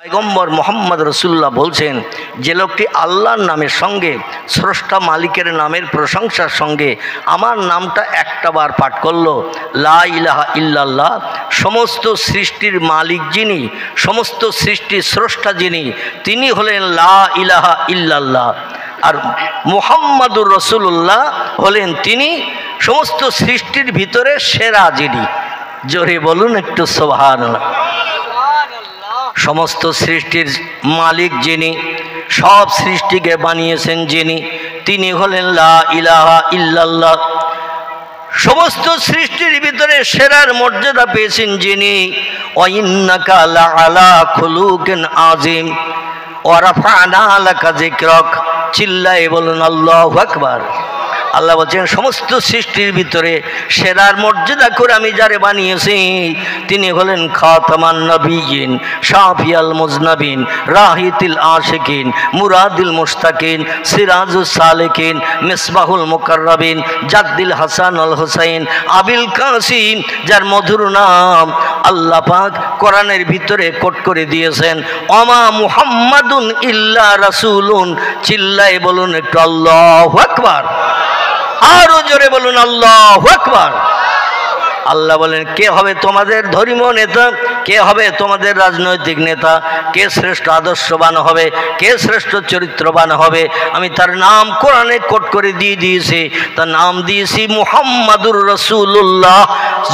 পয়গম্বর মোহাম্মদ রসুল্লাহ বলছেন, যে লোকটি আল্লাহর নামের সঙ্গে স্রষ্টা মালিকের নামের প্রশংসার সঙ্গে আমার নামটা একটা বার পাঠ করল, লা ইলাহা ইল্লাল্লাহ, সমস্ত সৃষ্টির মালিক যিনি, সমস্ত সৃষ্টির স্রষ্টা যিনি, তিনি হলেন লা ইলাহা ইল্লাল্লাহ। আর মুহাম্মাদুর রসুল্লাহ হলেন তিনি সমস্ত সৃষ্টির ভিতরে সেরা যিনি। জোরে বলুন একটু সুবহানাল্লাহ। সমস্ত সৃষ্টির মালিক যিনি, সব সৃষ্টিকে বানিয়েছেন যিনি, তিনি হলেন লা ইলাহা ইল্লাল্লাহ। সমস্ত সৃষ্টির ভিতরে সেরার মর্যাদা পেয়েছেন যিনি, ওয়া ইন্নাকা লাআলা খুলুকিন আযীম ওয়া রাফা'না লাকা যিকরাক। চিল্লায়ে বলুন আল্লাহু আকবার। আল্লাহ বলছেন সমস্ত সৃষ্টির ভিতরে সেরার মর্যাদা করে আমি যারে বানিয়েছি তিনি হলেন খাতামান নবিয়িন, শাফিয়াল মুজনাবিন, রাহিতিল আশিকিন, মুরাদিল মুশতাকিন, সিরাজুস সালিকিন, মিসবাহুল মুকাররাবিন, জাদ্দিল হাসান আল হুসাইন, আবিল কাসিম, যার মধুর নাম আল্লাহ পাক কোরআনের ভিতরে কোট করে দিয়েছেন, ওমা মুহাম্মাদুন ইল্লা রাসূলুন। চিল্লায়ে বলুন একটু আল্লাহু আকবার। আরো জোরে বলুন আল্লাহু আকবার। আল্লাহ বলেন, কে হবে তোমাদের ধর্মীয় নেতা, কে হবে তোমাদের রাজনৈতিক নেতা, কে শ্রেষ্ঠ আদর্শবান হবে, কে শ্রেষ্ঠ চরিত্রবান হবে, আমি তার নাম কোরআনে কোট করে দিয়েছি। তার নাম দিয়েছি মুহাম্মাদুর রাসূলুল্লাহ।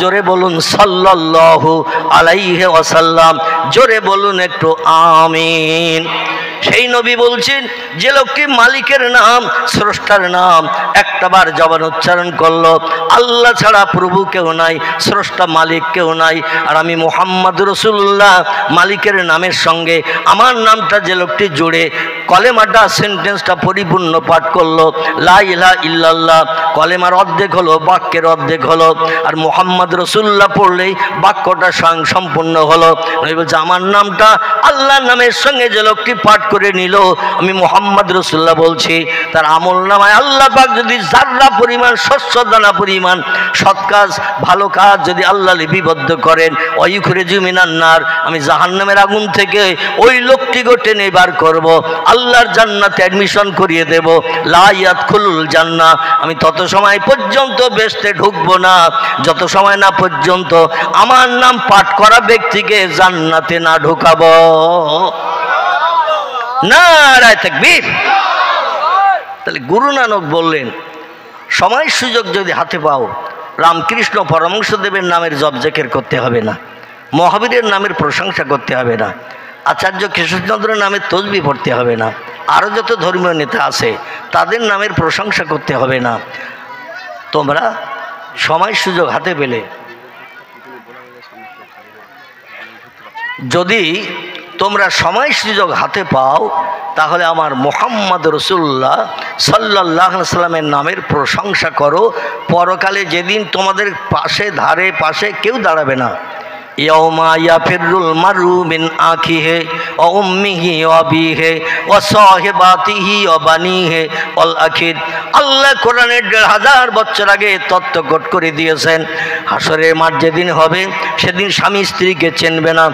জোরে বলুন সাল্লাল্লাহু আলাইহি ওয়াসাল্লাম। জোরে বলুন একটু আমিন। সেই নবী বলছেন, যে লোকটি মালিকের নাম, স্রষ্টার নাম একটাবার জবান উচ্চারণ করলো, আল্লাহ ছাড়া প্রভু কেউ নাই, স্রষ্টা মালিক কেউ নাই, আর আমি মুহাম্মদ রাসূলুল্লাহ মালিকের নামের সঙ্গে আমার নামটা যে লোকটি জুড়ে কলেমাটা, সেন্টেন্সটা পরিপূর্ণ পাঠ করলো, লা ইলাহা ইল্লাল্লাহ, কলেমার অর্ধেক হলো, বাক্যের অর্ধেক হলো, আর মুহাম্মদ রাসূলুল্লাহ পড়লেই বাক্যটা সম্পূর্ণ হলো। আমি বলছি আমার নামটা আল্লাহর নামের সঙ্গে যে লোকটি পাঠ করে নিল, আমি মুহাম্মদ রাসূলুল্লাহ বলছি তার আমল নামায় আল্লাহ পাক যদি যাররা পরিমাণ, শস্য দানা পরিমাণ সৎ কাজ, ভালো কাজ যদি আল্লাহ লিপিবদ্ধ করেন, ওয়ায়ুখরিজু মিনান নার, আমি জাহান্নামের আগুন থেকে ওই লোকটিকে টেনে বার করব, আল্লাহর জান্নাতে অ্যাডমিশন করিয়ে দেব। লা ইয়াদখুলুল জান্নাহ, আমি তত সময় পর্যন্ত বেহেশতে ঢুকবো না যত সময় না পর্যন্ত আমার নাম পাঠ করা ব্যক্তিকে জান্নাতে না ঢুকাবো। নারায়ে তাকবীর। তাহলে গুরু নানক বললেন, সময় সুযোগ যদি হাতে পাও, রামকৃষ্ণ পরমহংসদেবের নামের জপ জিকির করতে হবে না, মহাবীরের নামের প্রশংসা করতে হবে না, আচার্য কেশবচন্দ্রের নামের তসবিহ পড়তে হবে না, আরও যত ধর্মীয় নেতা আছে তাদের নামের প্রশংসা করতে হবে না। তোমরা সময় সুযোগ হাতে পেলে যদি তোমরা সময় সুযোগ হাতে পাও, তাহলে আমার মুহাম্মদ রাসূলুল্লাহ সাল্লাল্লাহু আলাইহি সাল্লামের নামের প্রশংসা করো। পরকালে যেদিন তোমাদের পাশে, ধারে পাশে কেউ দাঁড়াবে না, ইয়াউমা ইয়াফিরুল মারু মিন আখিহি ওয়া উম্মিহি ওয়া আবিহি ওয়া সাহিবাতিহি ওয়া বানিহি ওয়াল আখির। আল্লাহ কোরআনের ১৫০০ বছর আগে তত্ত্ব কোট করে দিয়েছেন, হাসরের মাঠ যেদিন হবে সেদিন স্বামী স্ত্রীকে চিনবে না,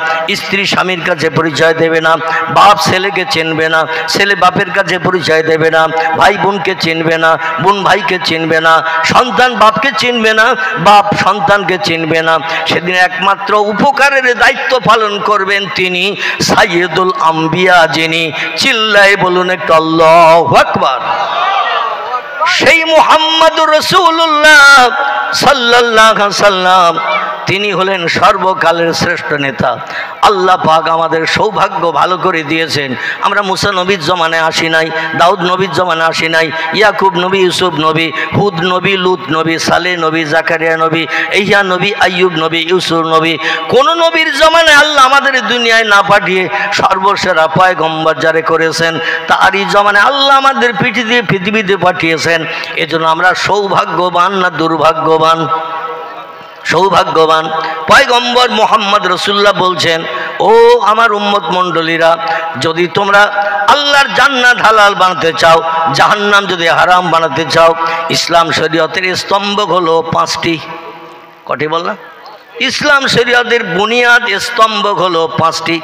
স্ত্রী স্বামীর কাছে পরিচয় দেবে না, বাপ ছেলেকে চিনবে না, ছেলে বাপের কাছে পরিচয় দেবে না, ভাই বোনকে চিনবে না, বোন ভাইকে চিনবে না, সন্তান বাপকে চিনবে না, বাপ সন্তানকে চিনবে না। সেদিন একমাত্র উপকারের দায়িত্ব পালন করবেন তিনি, সাইয়্যিদুল আম্বিয়া যিনি। চিল্লায়ে বলুন একটু আল্লাহু আকবার। সেই মুহাম্মদুর রাসূলুল্লাহ সাল্লাল্লাহু আলাইহি সাল্লাম তিনি হলেন সর্বকালের শ্রেষ্ঠ নেতা। আল্লাহ পাক আমাদের সৌভাগ্য ভালো করে দিয়েছেন। আমরা মুসা নবীর জমানায় আসি নাই, দাউদ নবীর জমানায় আসি নাই, ইয়াকুব নবী, ইউসুফ নবী, হুদ নবী, লুত নবী, সালেহ নবী, জাকারিয়া নবী, ইহ্যা নবী, আইয়ুব নবী, ইউসুফ নবী, কোন নবীর জমানায় আল্লাহ আমাদের দুনিয়ায় না পাঠিয়ে সর্বসেরা পয়গম্বর যারে করেছেন তারই জমানায় আল্লাহ আমাদের পৃথিবীতে পাঠিয়েছেন। এজন্য আমরা সৌভাগ্যবান না দুর্ভাগ্যবান? সৌভাগ্যবান। পয়গম্বর মুহাম্মদ রাসূলুল্লাহ বলছেন, ও আমার উম্মত মণ্ডলীরা, যদি তোমরা আল্লাহর জান্নাত হালাল বানাতে চাও, জাহান্নাম যদি হারাম বানাতে চাও, ইসলাম শরীয়তের স্তম্ভ হলো 5টি। কটি বললাম? ইসলাম শরীয়তের বুনিয়াদ স্তম্ভ হলো 5টি।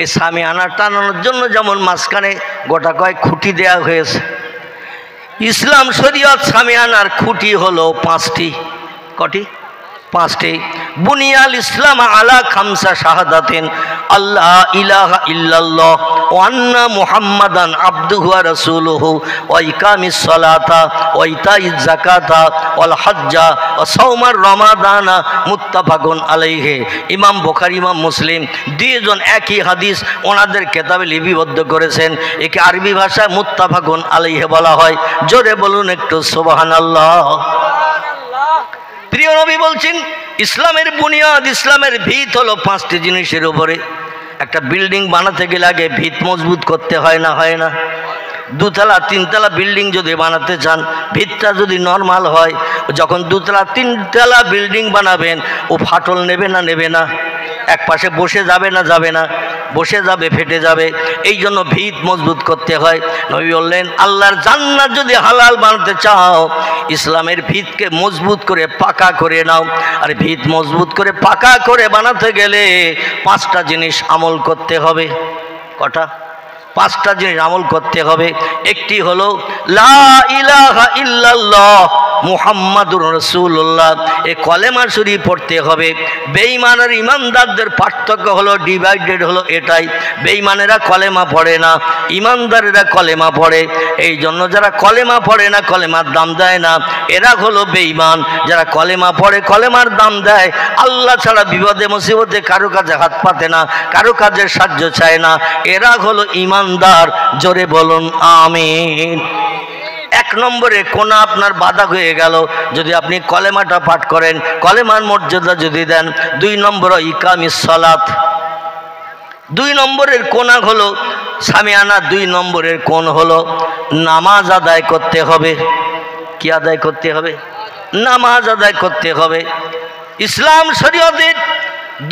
এই সামিয়ানা টানানোর জন্য যেমন মাঝখানে গোটা কয়েক খুঁটি দেওয়া হয়েছে, ইসলাম শরীয়ত সামিয়ানার খুঁটি হলো 5টি। কটি? 5টি। বুনিয়াল ইসলাম আলা খামসা শাহাদাতিন আল্লাহ ইলাহা ইল্লাল্লাহ ওয়া আন্না মুহাম্মাদান আবদুহু ওয়া রাসূলুহু ওয়া ইকামিস সালাতা ওয়া ইতাইজ যাকাতা ওয়াল হজ্জা ওয়া সাওমার রমাদানা মুত্তাফাকুন আলাইহি। ইমাম বুখারী ইমাম মুসলিম দুইজন একই হাদিস ওনাদের কিতাবে লিপিবদ্ধ করেছেন। একে আরবি ভাষায় মুত্তাফাকুন আলাইহি বলা হয়। জোরে বলুন একটু সুবহানাল্লাহ। প্রিয় নবী বলছেন ইসলামের বুনিয়াদ, ইসলামের ভিত হলো 5টি জিনিসের উপরে। একটা বিল্ডিং বানাতে গেলে আগে ভিত মজবুত করতে হয় না? হয় না? 2তলা 3তলা বিল্ডিং যদি বানাতে চান, ভিতটা যদি নর্মাল হয়, যখন 2তলা 3তলা বিল্ডিং বানাবেন ও ফাটল নেবে না? নেবে না? এক পাশে বসে যাবে না? যাবে না? বসে যাবে, ফেটে যাবে। এই জন্য ভিত মজবুত করতে হয়। নবী বললেন আল্লাহর জান্নাত যদি হালাল বানাতে চাও, ইসলামের ভিতকে মজবুত করে পাকা করে নাও। আর ভিত মজবুত করে পাকা করে বানাতে গেলে 5টা জিনিস আমল করতে হবে। কটা? 5টা জিনিস আমল করতে হবে। একটি হলো লা ইলাহা ইল্লাল্লাহ মুহাম্মাদুর রাসূলুল্লাহ, এই কলেমা শরীফ পড়তে হবে। বেঈমান আর ইমানদারদের পার্থক্য হলো, ডিভাইডেড হলো এটাই, বেঈমানেরা কলেমা পড়ে না, ইমানদারেরা কলেমা পড়ে। এই জন্য যারা কলেমা পড়ে না, কলেমার দাম দেয় না, এরা হলো বেঈমান। যারা কলেমা পড়ে, কলেমার দাম দেয়, আল্লাহ ছাড়া বিপদে মুসিবতে কারো কাছে হাত পাতে না, কারো কাছে সাহায্য চায় না, এরা হলো ইমানদার। জোরে বলুন আমিন। 1 নম্বরে কোনা আপনার বাধা হয়ে গেল যদি আপনি কলেমাটা পাঠ করেন, কলেমার মর্যাদা যদি দেন। 2 নম্বর ইকামিস সালাত। 2 নম্বরের কোনা হলো সামিয়ানা। 2 নম্বরের কোণ হলো নামাজ আদায় করতে হবে। কি আদায় করতে হবে? নামাজ আদায় করতে হবে। ইসলাম শরীয়তের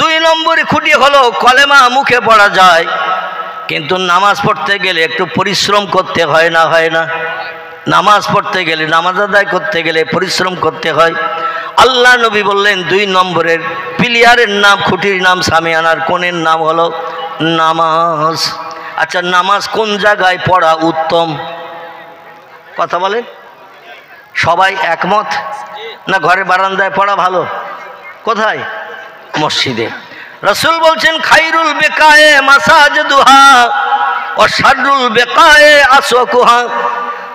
2 নম্বরে খুঁটি হলো কলেমা মুখে পড়া যায়, কিন্তু নামাজ পড়তে গেলে একটু পরিশ্রম করতে হয় না? হয় না? নামাজ পড়তে গেলে, নামাজ আদায় করতে গেলে পরিশ্রম করতে হয়। আল্লাহ নবী বললেন 2 নম্বরের পিলিয়ারের নাম, খুঁটির নাম সামিয়ানার কোণের নাম হলো নামাজ। আচ্ছা, নামাজ কোন জায়গায় পড়া উত্তম? কথা বলেন। সবাই একমত না ঘরে বারান্দায় পড়া ভালো? কোথায়? মসজিদে। রাসূল বলছেন খায়রুল বিকায়ে মাসাজিদুহা ওয়া শাররুল বিকায়ে আসওয়াকুহা।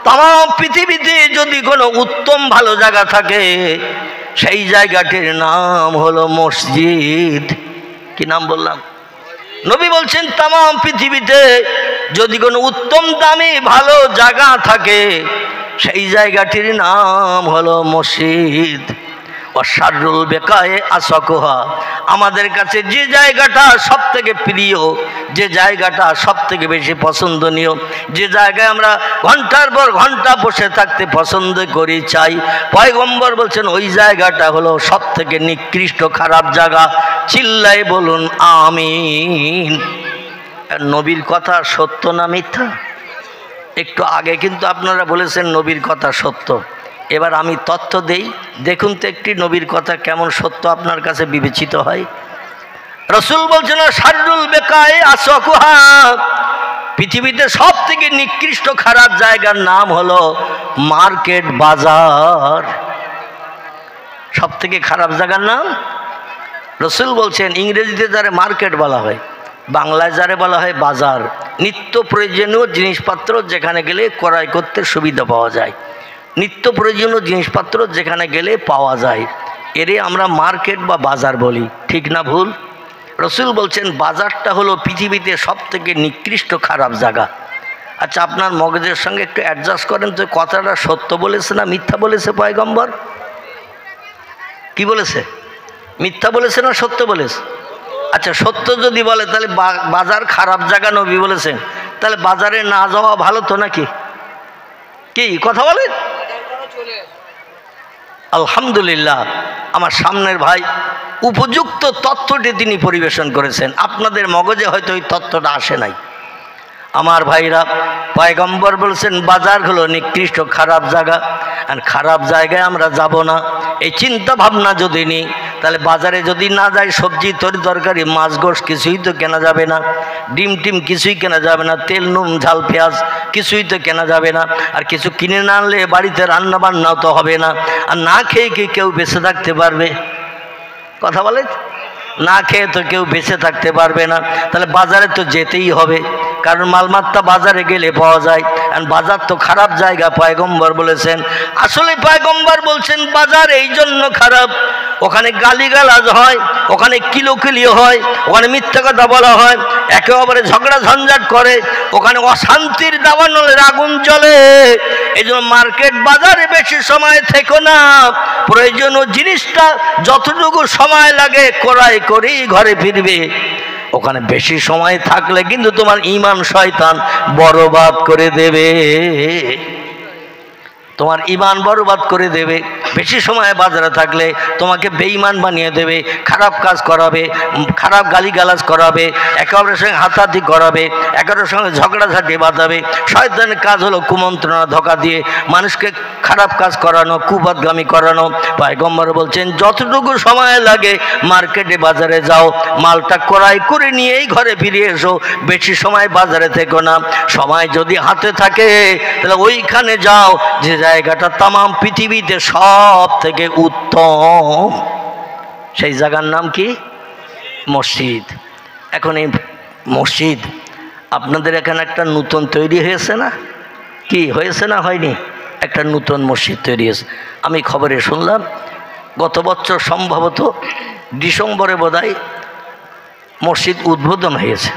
তাম পৃথিবীতে যদি কোনো উত্তম ভালো জায়গা থাকে, সেই জায়গাটির নাম হলো মসজিদ। কি নাম বললাম? নবী বলছেন তাম পৃথিবীতে যদি কোনো উত্তম দামি ভালো জায়গা থাকে, সেই জায়গাটির নাম হলো মসজিদ। শাররুল বিকায়ে আসওয়াকুহা, আমাদের কাছে যে জায়গাটা সব থেকে প্রিয়, যে জায়গাটা সব থেকে বেশি পছন্দনীয়, যে জায়গায় আমরা ঘন্টার পর ঘন্টা বসে থাকতে পছন্দ করি, চাই, পয়গম্বর বলছেন ওই জায়গাটা হলো সব থেকে নিকৃষ্ট খারাপ জায়গা। চিল্লাই বলুন আমিন। নবীর কথা সত্য না মিথ্যা? একটু আগে কিন্তু আপনারা বলেছেন নবীর কথা সত্য। এবার আমি তথ্য দেই, দেখুন তো একটি নবীর কথা কেমন সত্য আপনার কাছে বিবেচিত হয়। রাসূল বলছেন শাররুল বিকায়ে আসওয়াকুহা, পৃথিবীতে সব থেকে নিকৃষ্ট খারাপ জায়গার নাম হলো মার্কেট, বাজার। সব থেকে খারাপ জায়গার নাম রাসূল বলছেন। ইংরেজিতে যারে মার্কেট বলা হয়, বাংলায় যারে বলা হয় বাজার। নিত্য প্রয়োজনীয় জিনিসপত্র যেখানে গেলে ক্রয় করতে সুবিধা পাওয়া যায়, নিত্য প্রয়োজনীয় জিনিসপত্র যেখানে গেলে পাওয়া যায়, এরে আমরা মার্কেট বা বাজার বলি। ঠিক না ভুল? রাসূল বলছেন বাজারটা হলো পৃথিবীতে সব থেকে নিকৃষ্ট খারাপ জায়গা। আচ্ছা, আপনার মগজের সঙ্গে একটু অ্যাডজাস্ট করেন তো, কথাটা সত্য বলেছে না মিথ্যা বলেছে পয়গম্বর? কি বলেছে? মিথ্যা বলেছে না সত্য বলেছে? আচ্ছা, সত্য যদি বলে তাহলে বাজার খারাপ জায়গা নবী বলেছেন, তাহলে বাজারে না যাওয়া ভালো তো নাকি? কি কথা বলেন? আলহামদুলিল্লাহ, আমার সামনের ভাই উপযুক্ত তথ্যটি তিনি পরিবেশন করেছেন। আপনাদের মগজে হয়তো ওই তথ্যটা আসে নাই। আমার ভাইরা, পয়গম্বর বলছেন বাজার হলো নিকৃষ্ট খারাপ জায়গা, আর খারাপ জায়গায় আমরা যাব না। এই চিন্তা ভাবনা যদি নিই, তাহলে বাজারে যদি না যাই, সবজি তরকারি মাছ গোশ কিছুই তো কেনা যাবে না, ডিম টিম কিছুই কেনা যাবে না, তেল নুন ঝাল পেঁয়াজ কিছুই তো কেনা যাবে না। আর কিছু কিনে না আনলে বাড়িতে রান্না বান্নাও তো হবে না। আর না খেয়ে কি কেউ বেঁচে থাকতে পারবে? কথা বলে, না খেয়ে তো কেউ বেঁচে থাকতে পারবে না। তাহলে বাজারে তো যেতেই হবে, কারণ মালমাত্তা বাজারে গেলে পাওয়া যায়। আর বাজার তো খারাপ জায়গা, পয়গম্বর বলেছেন। আসলে পয়গম্বর বলছেন বাজার এই জন্য খারাপ, ওখানে গালিগালাজ হয়, ওখানে কিলোকিলি হয়, ওখানে মিথ্যা কথা বলা হয়, একেবারে ঝগড়া ঝঞ্ঝাট করে, ওখানে অশান্তির দাবানলের আগুন জ্বলে। এই জন্য মার্কেট বাজারে বেশি সময় থেকো না, প্রয়োজনীয় জিনিসটা যতটুকু সময় লাগে ক্রয় করেই ঘরে ফিরবে। ওখানে বেশি সময় থাকলে কিন্তু তোমার ঈমান শয়তান বরবাদ করে দেবে, তোমার ঈমান বরবাদ করে দেবে। বেশি সময় বাজারে থাকলে তোমাকে বেঈমান বানিয়ে দেবে, খারাপ কাজ করাবে, খারাপ গালিগালাজ করাবে, একে অপরের সঙ্গে হাতাহাতি করাবে, একে অপরের সঙ্গে ঝগড়াঝাটি বাঁধাবে। শয়তানের কাজ হলো কুমন্ত্রণা, ধোঁকা দিয়ে মানুষকে খারাপ কাজ করানো, কুপথগামী করানো। পয়গম্বর বলছেন যতটুকু সময় লাগে মার্কেটে বাজারে যাও, মালটা ক্রয় করে নিয়েই ঘরে ফিরে এসো, বেশি সময় বাজারে থেকো না। সময় যদি হাতে থাকে তাহলে ওইখানে যাও যে জায়গাটা তামাম পৃথিবীতে সব থেকে উত্তম, সেই জায়গার নাম কি? মসজিদ। এখন এই মসজিদ আপনাদের এখানে একটা নতুন তৈরি হয়েছে না? কি হয়েছে না হয়নি? একটা নতুন মসজিদ তৈরি হয়েছে। আমি খবরে শুনলাম গত বছর সম্ভবত ডিসেম্বরে বোধহয় মসজিদ উদ্বোধন হয়েছে।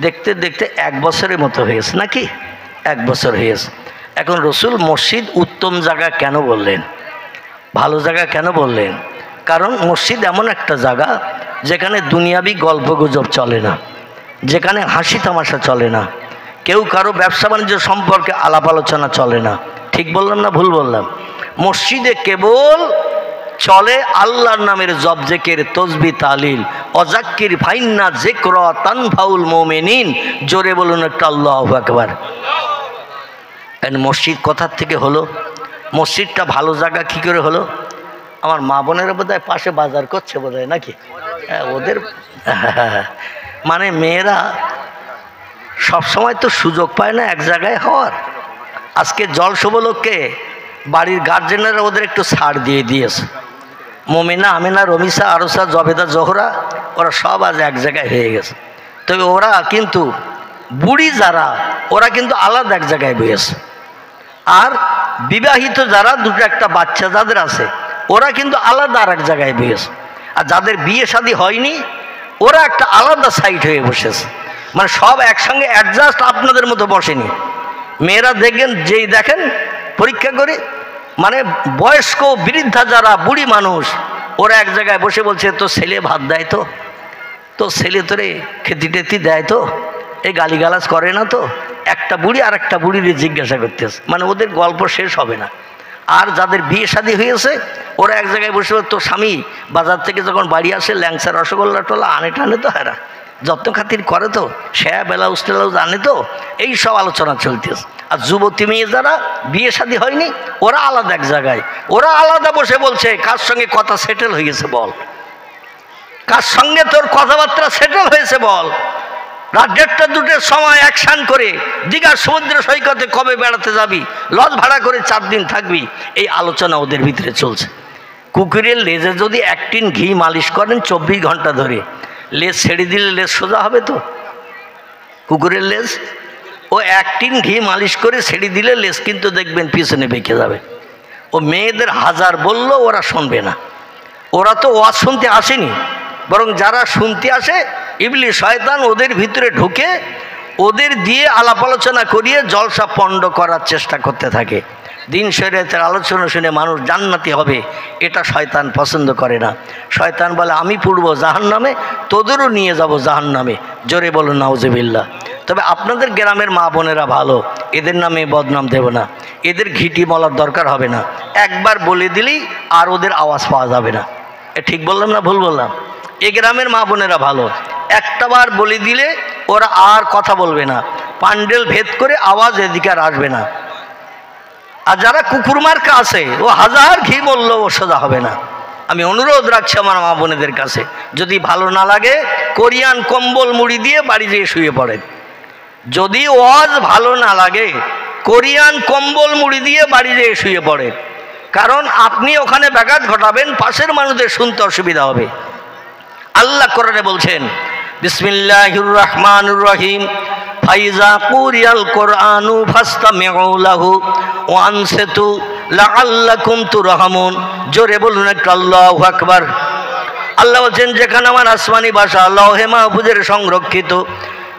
দেখতে দেখতে 1 বছরের মতো হয়েছে নাকি? 1 বছর হয়েছে। এখন রসুল মসজিদ উত্তম জায়গা কেন বললেন, ভালো জায়গা কেন বললেন? কারণ মসজিদ এমন একটা জায়গা যেখানে দুনিয়াবি গল্পগুজব চলে না, যেখানে হাসি তামাশা চলে না, কেউ কারো ব্যবসা বাণিজ্য সম্পর্কে আলাপ আলোচনা চলে না। ঠিক বললাম না ভুল বললাম? মসজিদে কেবল চলে আল্লাহর নামের জপ, জেকের, তসবি, তালিল। অজাক্কির ফাইন্না যিকরা তানফাউল মুমিনিন। জোরে বলুন একটা আল্লাহু আকবার। মসজিদ কোথার থেকে হলো? মসজিদটা ভালো জায়গা কী করে হলো? আমার মা বোনেরা বোধহয় পাশে বাজার করছে বোধহয় নাকি? ওদের মানে মেয়েরা সবসময় তো সুযোগ পায় না এক জায়গায় হওয়ার। আজকে জলসবলকে বাড়ির গার্জেনেরা ওদের একটু ছাড় দিয়ে দিয়েছে। মমিনা, আমিনা, রমিসা, আরসা, জবেদা, জোহরা ওরা সব আজ এক জায়গায় হয়ে গেছে। তবে ওরা কিন্তু বুড়ি যারা, ওরা কিন্তু আলাদা এক জায়গায় বসেছে। আর বিবাহিত যারা, দুটো একটা বাচ্চা যাদের আছে, ওরা কিন্তু আলাদা আর এক জায়গায় বসেছে। আর যাদের বিয়ে শাদী হয়নি ওরা একটা আলাদা সাইড হয়ে বসেছে। মানে সব একসঙ্গে অ্যাডজাস্ট আপনাদের মতো বসেনি। মেয়েরা দেখেন, যেই দেখেন পরীক্ষা করে, মানে বয়স্ক বৃদ্ধা যারা, বুড়ি মানুষ, ওরা এক জায়গায় বসে বলছে তো ছেলে ভাত দেয় তো, তো ছেলে তোরে খেতি টেতি দেয় তো, এই গালিগালাজ করে না তো। একটা বুড়ি আর একটা বুড়ির জিজ্ঞাসা করতেছে, মানে ওদের গল্প শেষ হবে না। আর যাদের বিয়ে শাদী হয়েছে ওরা এক জায়গায় বসে, তো স্বামী বাজার থেকে যখন বাড়ি আসে ল্যাংচা, রসগোল্লা টোলা আনে টানে তো, হেরা যত্ন খাতির করে তো, শ্যায়া ব্লাউজ টেলাউজ আনে তো, এই সব আলোচনা চলতেছে। আর যুবতী মেয়ে যারা বিয়ে শাদী হয়নি ওরা আলাদা এক জায়গায়, ওরা আলাদা বসে বলছে কার সঙ্গে কথা সেটেল হয়ে গেছে বল, কার সঙ্গে তোর কথাবার্তা সেটেল হয়েছে বল। রাত 1:30 2:00 সময় অ্যাকশান করে দীঘার সমুদ্র সৈকতে কবে বেড়াতে যাবি, লজ ভাড়া করে 4 দিন থাকবি, এই আলোচনা ওদের ভিতরে চলছে। কুকুরের লেজে যদি 1 টিন ঘি মালিশ করেন 24 ঘন্টা ধরে, লেজ ছেড়ে দিলে লেজ সোজা হবে তো? কুকুরের লেজ ও 1 টিন ঘি মালিশ করে ছেড়ে দিলে লেজ কিন্তু দেখবেন পিছনে বেঁকে যাবে। ও মেয়েদের হাজার বললেও ওরা শুনবে না। ওরা তো ওয়াজ শুনতে আসেনি, বরং যারা শুনতে আসে ইবলিস শয়তান ওদের ভিতরে ঢুকে ওদের দিয়ে আলাপ আলোচনা করিয়ে জলসা পণ্ড করার চেষ্টা করতে থাকে। দিন শরীয়তের আলোচনা শুনে মানুষ জান্নাতি হবে, এটা শয়তান পছন্দ করে না। শয়তান বলে আমি পড়ব জাহান্নামে, তোদেরও নিয়ে যাব জাহান্নামে। জোরে বলুন নাউজুবিল্লাহ। তবে আপনাদের গ্রামের মা বোনেরা ভালো, এদের নামে বদনাম দেব না, এদের ঘিটি বলার দরকার হবে না। একবার বলে দিলেই আর ওদের আওয়াজ পাওয়া যাবে না। এ ঠিক বললাম না ভুল বললাম? এই গ্রামের মা বোনেরা ভালো, একটাবার বলে দিলে ওরা আর কথা বলবে না। পান্ডেল ভেদ করে আওয়াজ এদিকে আর আসবে না। আর যারা কুকুর মার্কা আছে ও হাজার ঘি বললেও ও সোজা হবে না। আমি অনুরোধ রাখছি আমার মা বোনেদের কাছে, যদি ভালো না লাগে কোরিয়ান কম্বল মুড়ি দিয়ে বাড়ি যেয়ে শুয়ে পড়েন। যদি ওয়াজ ভালো না লাগে কোরিয়ান কম্বল মুড়ি দিয়ে বাড়ি যেয়ে শুয়ে পড়েন, কারণ আপনি ওখানে ব্যাঘাত ঘটাবেন, পাশের মানুষদের শুনতে অসুবিধা হবে। আল্লাহ কোরআনে বলছেন বিসমিল্লাহির রহমানির রহিম ফাইজা কুরিয়াল কোরআনু ফাসতামিউ লাহু ওয়া আনসিতু লাআল্লাকুম তুরহামুন। জোরে বলুন একটু আল্লাহু আকবার। আল্লাহ বলছেন যেখানে আমার আসমানি ভাষা লৌহে মাহফুজের সংরক্ষিত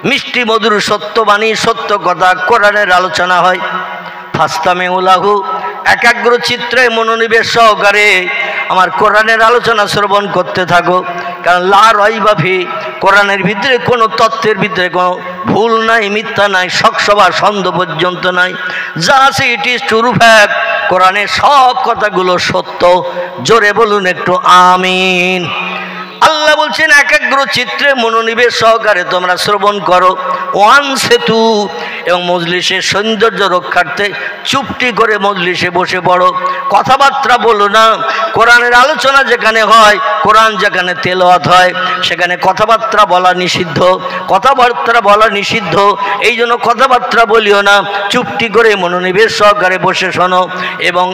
মিষ্টি মধুর সত্যবাণী সত্য কথা কোরআনের আলোচনা হয়, ফাসতামিউ লাহু একাগ্র চিত্রে মনোনিবেশ সহকারে আমার কোরআনের আলোচনা শ্রবণ করতে থাকো। কারণ লা রাইবা ফি, কোরআনের ভিতরে কোনো তত্ত্বের ভিতরে কোনো ভুল নাই, মিথ্যা নাই, শকসভা সন্দেহ পর্যন্ত নাই। যা আছে ইট ইজ ট্রু ফ্যাক্ট, কোরআনের সব কথাগুলো সত্য। জোরে বলুন একটু আমিন। আল্লাহ বলছেন একাগ্র চিত্রে মনোনিবেশ সহকারে তোমরা শ্রবণ করো। ওয়ান সেতু, এবং মজলিসের সৌন্দর্য রক্ষার্থে চুপটি করে মজলিসে বসে পড়ো, কথাবার্তা বলো না। কোরআনের আলোচনা যেখানে হয়, কোরআন যেখানে তেলাওয়াত হয়, সেখানে কথাবার্তা বলা নিষিদ্ধ, কথাবার্তা বলা নিষিদ্ধ। এই জন্য কথাবার্তা বলিও না, চুপটি করে মনোনিবেশ সহকারে বসে শোনো। এবং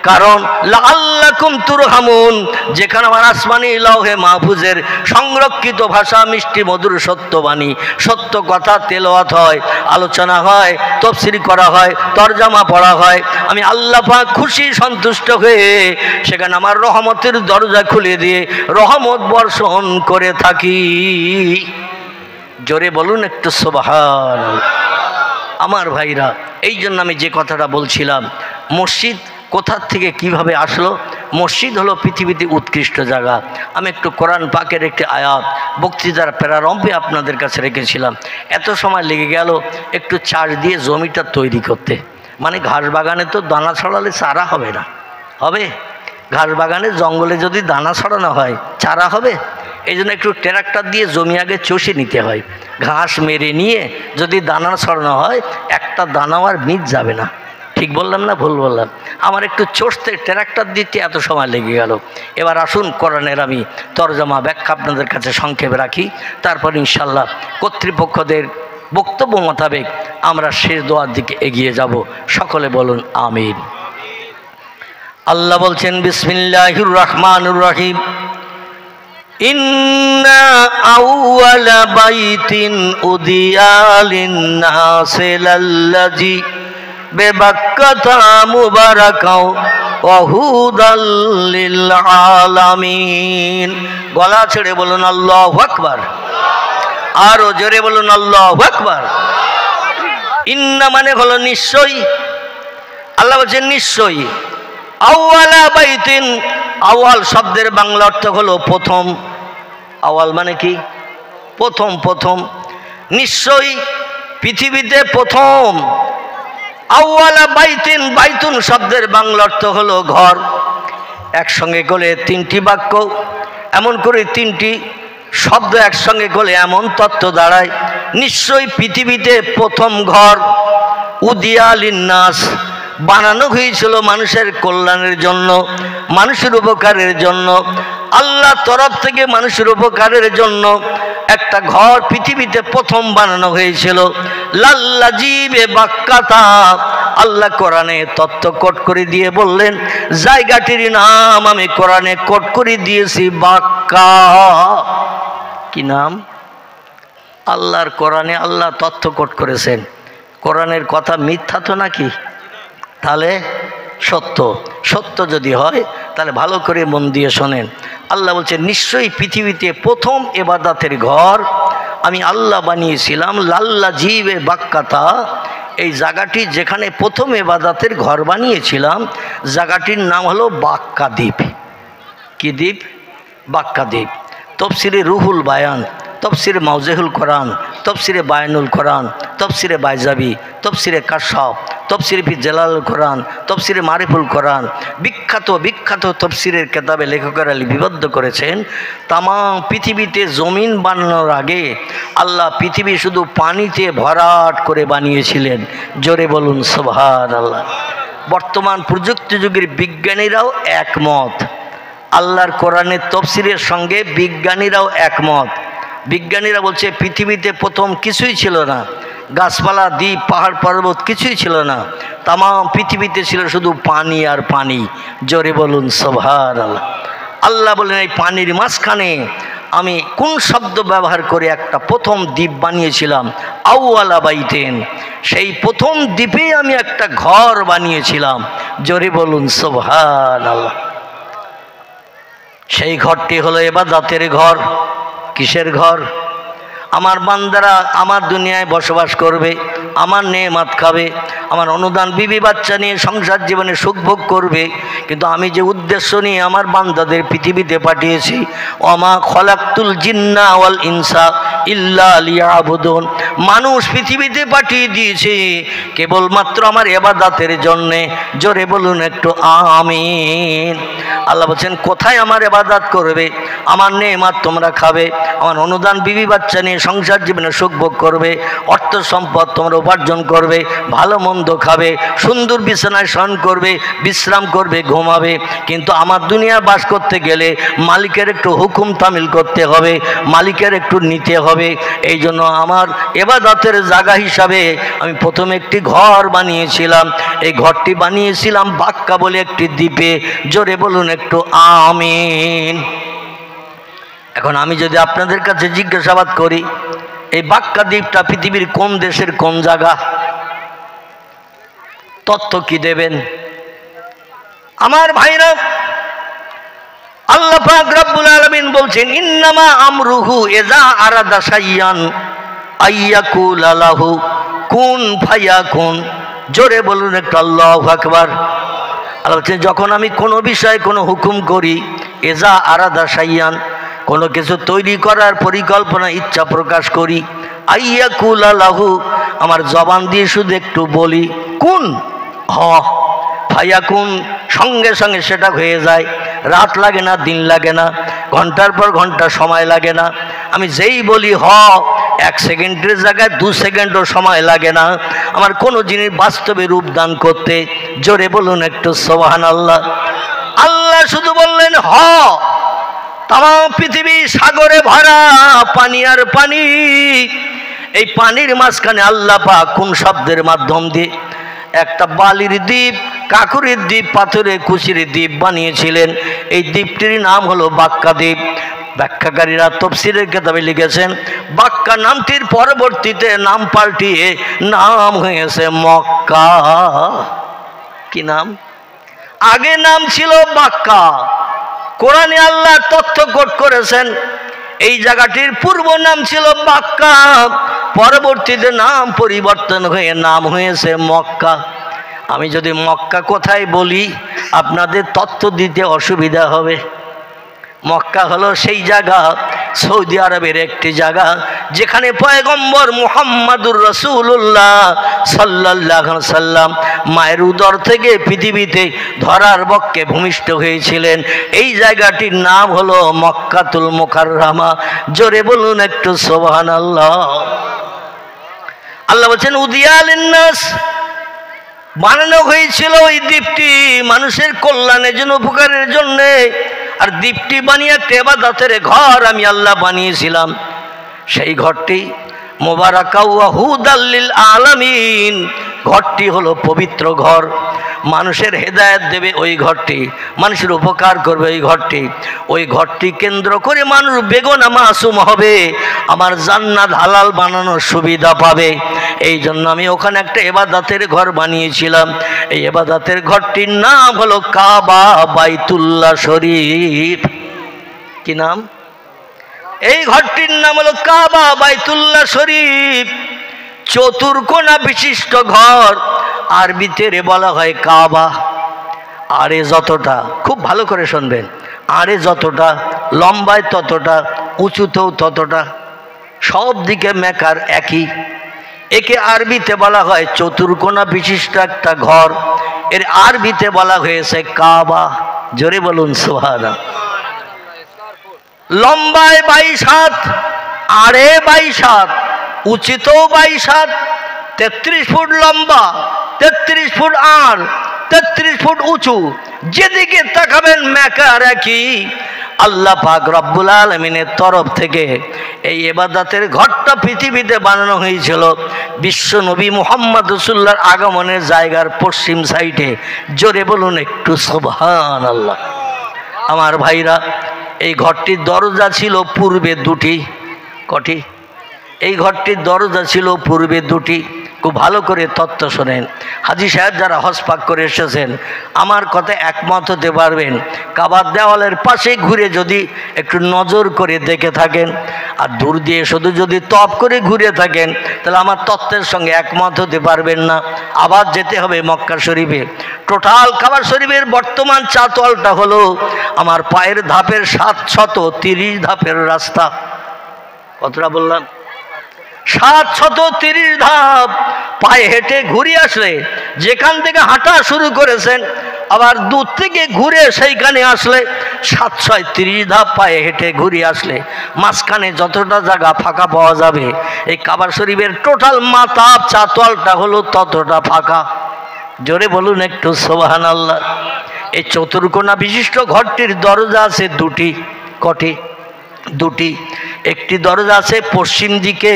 কারণ লাআল্লাকুম তুরহামুন, যেখানে আমার আসমানি লৌহে মাহফুজের সংরক্ষিত ভাষা মিষ্টি মধুর সত্যবাণী সত্য কথা তেলাওয়াত হয়, আলোচনা হয়, তাফসীর করা হয়, তরজমা পড়া হয়, আমি আল্লাহ পাক খুশি সন্তুষ্ট হয়ে সেখানে আমার রহমতের দরজা খুলে দিয়ে রহমত বর্ষণ করে থাকি। জোরে বলুন একটু সুবহানাল্লাহ। আমার ভাইরা, এই জন্য আমি যে কথাটা বলছিলাম, মসজিদ কোথার থেকে কিভাবে আসলো। মসজিদ হলো পৃথিবীতে উৎকৃষ্ট জায়গা। আমি একটু কোরআন পাকের একটি আয়াত বক্তৃতার প্রারম্ভে আপনাদের কাছে রেখেছিলাম। এত সময় লেগে গেল একটু চাষ দিয়ে জমিটা তৈরি করতে। মানে ঘাস বাগানে তো দানা ছড়ালে চারা হবে না, হবে? ঘাস বাগানে জঙ্গলে যদি দানা ছড়ানো হয় চারা হবে? এই জন্য একটু ট্রাক্টর দিয়ে জমি আগে চষে নিতে হয়, ঘাস মেরে নিয়ে যদি দানা ছড়ানো হয় একটা দানাও আর বীজ যাবে না। ঠিক বললাম না ভুল বললাম? আমার একটু চষতে ট্রাক্টর দিতে এত সময় লেগে গেল। এবার আসুন কোরআনের আমি তরজমা ব্যাখ্যা আপনাদের কাছে সংক্ষেপে রাখি, তারপর ইনশাল্লাহ কর্তৃপক্ষদের বক্তব্য মোতাবেক আমরা শেষ দোয়ার দিকে এগিয়ে যাব। সকলে বলুন আমিন। আল্লাহ বলছেন বিসমিল্লাহির রহমানির রহিম ইন্না আউওয়ালা বাইতিন উদিয়া লিন-নাসি লাল্লাযী বিবাক্কাতা মুবারাকাও ওয়া হুদাল লিল আলামিন। গলা ছেড়ে বলুন আল্লাহু আকবার। আরো জোরে বলুন আল্লাহু আকবার। ইন্না মানে হলো নিশ্চয়ই। আল্লাহ বলছেন নিশ্চয়ই। আউয়ালা বাইতিন, আওয়াল শব্দের বাংলা অর্থ হলো প্রথম। আওয়াল মানে কি? প্রথম। প্রথম নিশ্চয়ই পৃথিবীতে প্রথম। আউয়ালা বাইতিন, বাইতুন শব্দের বাংলা অর্থ হলো ঘর। একসঙ্গে করলে তিনটি বাক্য, এমন করে তিনটি শব্দ একসঙ্গে করলে এমন তত্ত্ব দাঁড়ায়। নিশ্চয়ই পৃথিবীতে প্রথম ঘর উদিয়া লিন-নাস, বানানো হয়েছিল মানুষের কল্যাণের জন্য, মানুষের উপকারের জন্য। আল্লাহ তরফ থেকে মানুষের উপকারের জন্য একটা ঘর পৃথিবীতে প্রথম বানানো হয়েছিল। লাল্লাযী বিবাক্কাতা, আল্লাহ কোরআনে তত্ত্ব কোট করে দিয়ে বললেন জায়গাটির নাম আমি কোরআনে কোট করে দিয়েছি বাক্কা। কি নাম? আল্লাহর কোরআনে আল্লাহ তত্ত্ব কোট করেছেন। কোরআনের কথা মিথ্যা তো নাকি? তাহলে সত্য। সত্য যদি হয় তাহলে ভালো করে মন দিয়ে শোনেন। আল্লাহ বলছেন নিশ্চয়ই পৃথিবীতে প্রথম ইবাদতের ঘর আমি আল্লাহ বানিয়েছিলাম লাল্লাযী বিবাক্কাতা, এই জায়গাটি যেখানে প্রথম ইবাদতের ঘর বানিয়েছিলাম জায়গাটির নাম হলো বাক্কা দ্বীপ। কি দ্বীপ? বাক্কা দ্বীপ। তাফসীরে রুহুল বায়ান, তাফসীরে মাওজেহুল কোরআন, তাফসীরে বায়ানুল কোরআন, তাফসীরে বাইজাবি, তাফসীরে কাশফ, তফসির ফি জালালুল কোরআন, তফসিরে মারিফুল কোরআন, বিখ্যাত বিখ্যাত তফসিরের কেতাবে লেখকেরা লিপিবদ্ধ করেছেন। তামাম পৃথিবীতে জমিন বানানোর আগে আল্লাহ পৃথিবী শুধু পানিতে ভরাট করে বানিয়েছিলেন। জোরে বলুন সুবহানাল্লাহ। বর্তমান প্রযুক্তি যুগের বিজ্ঞানীরাও একমত, আল্লাহর কোরআনের তফসিরের সঙ্গে বিজ্ঞানীরাও একমত। বিজ্ঞানীরা বলছে পৃথিবীতে প্রথম কিছুই ছিল না, গাছপালা, দ্বীপ, পাহাড় পর্বত কিছুই ছিল না, তামাম পৃথিবীতে ছিল শুধু পানি আর পানি। জোরে বলুন সুবহানাল্লাহ। আল্লাহ বলেন এই পানির মাঝখানে আমি কোন শব্দ ব্যবহার করে একটা প্রথম দ্বীপ বানিয়েছিলাম, আউয়ালা বাইতেন, সেই প্রথম দ্বীপে আমি একটা ঘর বানিয়েছিলাম। জোরে বলুন সুবহানাল্লাহ। সেই ঘরটি হলো ইবাদতের ঘর। কিসের ঘর? আমার বান্দারা আমার দুনিয়ায় বসবাস করবে, আমার নেয়ামত খাবে, আমার অনুদান বিবি বাচ্চা নিয়ে সংসার জীবনে সুখভোগ করবে, কিন্তু আমি যে উদ্দেশ্য নিয়ে আমার বান্দাদের পৃথিবীতে পাঠিয়েছি, ওমা খলাকতুল জিন্না ওয়াল ইনসা ইল্লা লিয়াবুদুন, মানুষ পৃথিবীতে পাঠিয়ে দিয়েছি কেবলমাত্র আমার ইবাদতের জন্যে। জোরে বলুন একটু আমিন। আল্লাহ বলছেন কোথায় আমার ইবাদত করবে, আমার নেয়ামত তোমরা খাবে, আমার অনুদান বিবি বাচ্চা নিয়ে সংসার জীবনে সুখভোগ করবে, অর্থ সম্পদ তোমরা উপার্জন করবে, ভালো মন্দ খাবে, সুন্দর বিছানায় শয়ন করবে, বিশ্রাম করবে, ঘুমাবে, কিন্তু আমার দুনিয়া বাস করতে গেলে মালিকের একটু হুকুম তামিল করতে হবে, মালিকের একটু নিতে হবে। এই জন্য আমার ইবাদতের জায়গা হিসাবে আমি প্রথমে একটি ঘর বানিয়েছিলাম। এই ঘরটি বানিয়েছিলাম বাক্কা বলে একটি দ্বীপে। জোরে বলুন একটু আমিন। এখন আমি যদি আপনাদের কাছে জিজ্ঞাসাবাদ করি, এই বাক্কা দ্বীপটা পৃথিবীর কোন দেশের কোন জায়গা, তথ্য কি দেবেন? আমার ভাইরা, আল্লাহ পাক রব্বুল আলামিন বলছেন ইন্নামা আমরুহু ইযা আরাদা শাইয়ান আইয়াকুলা লাহু কুন ফায়াকুন। জোরে বলুন একটু আল্লাহু আকবার। আল্লাহ বলছেন যখন আমি কোনো বিষয়ে কোনো হুকুম করি, ইযা আরাদা শাইয়ান, কোনো কিছু তৈরি করার পরিকল্পনা ইচ্ছা প্রকাশ করি, আইয়াকুলা লাহু, আমার জবান দিয়ে শুধু একটু বলি কুন হ ফায়াকুন, সঙ্গে সঙ্গে সেটা হয়ে যায়। রাত লাগে না, দিন লাগে না, ঘন্টার পর ঘন্টা সময় লাগে না। আমি যেই বলি হ, 1 সেকেন্ডের জায়গায় 2 সেকেন্ডও সময় লাগে না আমার কোনো জিনিস বাস্তবে রূপদান করতে। জোরে বলুন একটু সুবহানাল্লাহ। আল্লাহ শুধু বললেন হ, তামাম পৃথিবী সাগরে ভরা পানি আর পানি। এই পানির মাঝখানে আল্লাহ পাক কোন শব্দের মাধ্যম দিয়ে একটা বালির দ্বীপ, কাকুরের দ্বীপ, পাথরে কুচির দ্বীপ বানিয়েছিলেন। এই দ্বীপটির নাম হলো বাক্কা দ্বীপ। ব্যাখ্যাকারীরা তফসিরের কিতাবে লিখেছেন বাক্কা নামটির পরবর্তীতে নাম পাল্টিয়ে নাম হয়েছে মক্কা। কি নাম? আগে নাম ছিল বাক্কা। কোরআনে আল্লাহ তথ্য কোট করেছেন এই জায়গাটির পূর্ব নাম ছিল বাক্কা, পরবর্তীতে নাম পরিবর্তন হয়ে নাম হয়েছে মক্কা। আমি যদি মক্কা কোথায় বলি আপনাদের তথ্য দিতে অসুবিধা হবে। মক্কা হলো সেই জায়গা, সৌদি আরবের একটি জায়গা যেখানে পয়গম্বর মুহাম্মাদুর রাসূলুল্লাহ সাল্লাল্লাহু আলাইহি সাল্লাম মায়ের উদর থেকে পৃথিবীতে ধরার বক্ষে ভূমিষ্ঠ হয়েছিলেন। এই জায়গাটির নাম হলো মক্কাতুল মুকাররমা। জোরে বলুন একটু সুবহানাল্লাহ। আল্লাহ বলেন উদিয়া লিন্নাস, বানানো হয়েছিল ওই দ্বীপটি মানুষের কল্যাণের জন্য, উপকারের জন্য। আর দ্বীপটি বানিয়ে একটা ইবাদতের ঘর আমি আল্লাহ বানিয়েছিলাম। সেই ঘরটি মুবারাকা ওয়া হুদাল লিল আলামিন, ঘরটি হলো পবিত্র ঘর। মানুষের হেদায়েত দেবে ওই ঘরটি, মানুষের উপকার করবে ওই ঘরটি। ওই ঘরটি কেন্দ্র করে মানুষ বেগুনা মাসুম হবে, আমার জান্নাত হালাল বানানোর সুবিধা পাবে। এই জন্য আমি ওখানে একটা ইবাদতের ঘর বানিয়েছিলাম। এই ইবাদতের ঘরটির নাম হলো কাবা বাইতুল্লাহ শরীফ। কি নাম? এই ঘরটির নাম হলো কাবা বাইতুল্লাহ শরীফ। চতুর্কোণা বিশিষ্ট ঘর, আরবিতে বলা হয় কাবা। আরে যতটা, খুব ভালো করে শুনবেন, আরে যতটা, লম্বায় ততটা, উঁচুতেও ততটা, সব দিকে মেকার একই। একে আরবিতে বলা হয় চতুর্কোণা বিশিষ্ট একটা ঘর, এর আরবিতে বলা হয়েছে কাবা। জোরে বলুন সুবহানাল্লাহ। লম্বায় 22 হাত, আড়ে 22 হাত, উচ্চতাও 22 হাত, 33 ফুট লম্বা, 33 ফুট আড়, 33 ফুট উঁচু, যেদিকে তাকাবেন মেকার একই। আল্লাহ পাক রব্বুল আলামিনের তরফ থেকে এই ইবাদতের ঘরটা পৃথিবীতে বানানো হয়েছিল বিশ্ব নবী মুহাম্মদ রাসূলুল্লাহর আগমনের জায়গার পশ্চিম সাইডে। জোরে বলুন একটু সুবহানাল্লাহ। আমার ভাইরা, এই ঘরটির দরজা ছিল পূর্বে দুটি। কটি? এই ঘরটির দরজা ছিল পূর্বে দুটি। খুব ভালো করে তত্ত্ব শোনেন। হাজী সাহেব যারা হজ পাক করে এসেছেন আমার কথা একমত হতে পারবেন। কাবার দেওয়ালের পাশে ঘুরে যদি একটু নজর করে দেখে থাকেন আর দূর দিয়ে শুধু যদি তপ করে ঘুরে থাকেন তাহলে আমার তত্ত্বের সঙ্গে একমত হতে পারবেন না। আবার যেতে হবে মক্কা শরীফে। টোটাল কাবা শরীফের বর্তমান চাতলটা হলো আমার পায়ের ধাপের 730 ধাপের রাস্তা। কতটা বললাম? 730 ধাপ পায়ে হেঁটে ঘুরে আসলে, যেখান থেকে হাঁটা শুরু করেছেন আবার দূর থেকে ঘুরে সেইখানে আসলে 730 ধাপ পায়ে হেঁটে ঘুরে আসলে মাঝখানে যতটা জায়গা ফাঁকা পাওয়া যাবে এই কাবা শরীফের টোটাল মাতাব চাতলটা হলো ততটা ফাঁকা। জোরে বলুন একটু সুবহানাল্লাহ। এই চতুর্কোণা বিশিষ্ট ঘরটির দরজা আছে দুটি। কটি? দুটি। একটি দরজা আছে পশ্চিম দিকে,